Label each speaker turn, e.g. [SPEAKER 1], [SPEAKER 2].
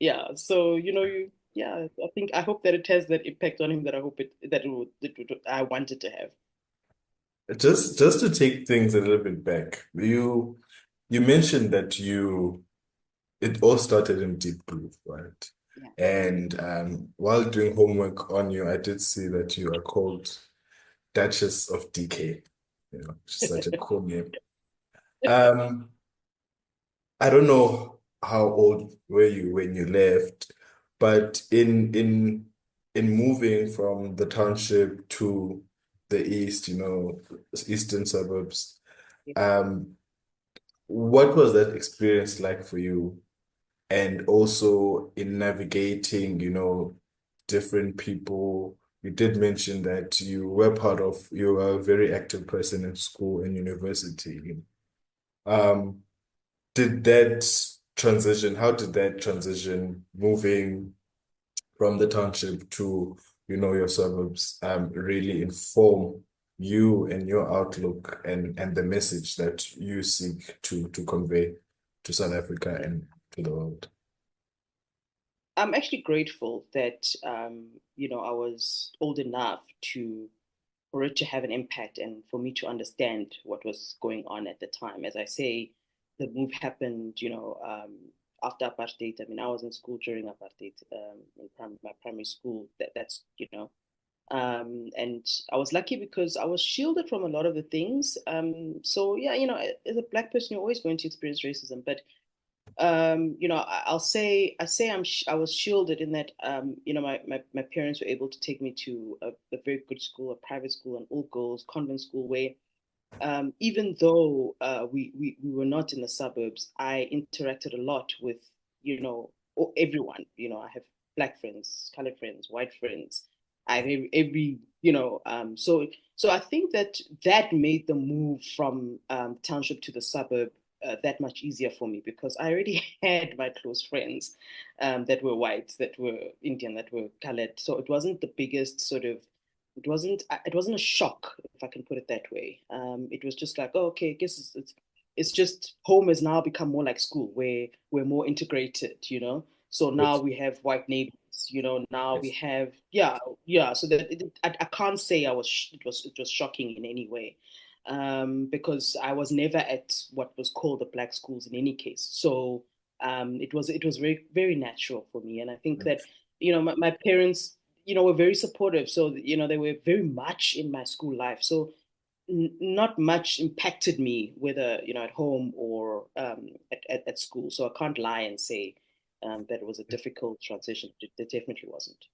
[SPEAKER 1] yeah. So yeah. I hope that it has that impact on him that I hope I wanted to have.
[SPEAKER 2] Just to take things a little bit back, you mentioned that it all started in Deep Groove, right?
[SPEAKER 1] Yeah.
[SPEAKER 2] And while doing homework on you, I did see that you are called Duchess of DK, which is such a cool name. Um, I don't know how old were you when you left, but in moving from the township to the east, eastern suburbs, um, what was that experience like for you? And also in navigating, different people. You did mention that you were a very active person in school and university. Um, how did that transition moving from the township to, your suburbs, really inform you and your outlook and the message that you seek to convey to South Africa and to the world?
[SPEAKER 1] I'm actually grateful that I was old enough to for it to have an impact and for me to understand what was going on at the time. As I say, the move happened, after apartheid. I mean, I was in school during apartheid, in my primary school. And I was lucky because I was shielded from a lot of the things. So yeah, as a black person, you're always going to experience racism, but I was shielded in that my parents were able to take me to a very good school, a private school, an all girls convent school where even though we were not in the suburbs, I interacted a lot with everyone. I have black friends, colored friends, white friends. I have every so I think that made the move from township to the suburb that much easier for me because I already had my close friends that were white, that were Indian, that were colored. So it wasn't the biggest sort of it wasn't a shock, if I can put it that way. It was just like, oh, okay, I guess it's just home has now become more like school where we're more integrated, So now
[SPEAKER 2] Yes.
[SPEAKER 1] we have white neighbors, now we
[SPEAKER 2] Yes.
[SPEAKER 1] have yeah. So that I can't say it was shocking in any way, because I was never at what was called the black schools in any case. So it was very very natural for me, and I think that my parents were very supportive. So, they were very much in my school life. So not much impacted me, whether, at home or at school. So I can't lie and say that it was a difficult transition. It definitely wasn't.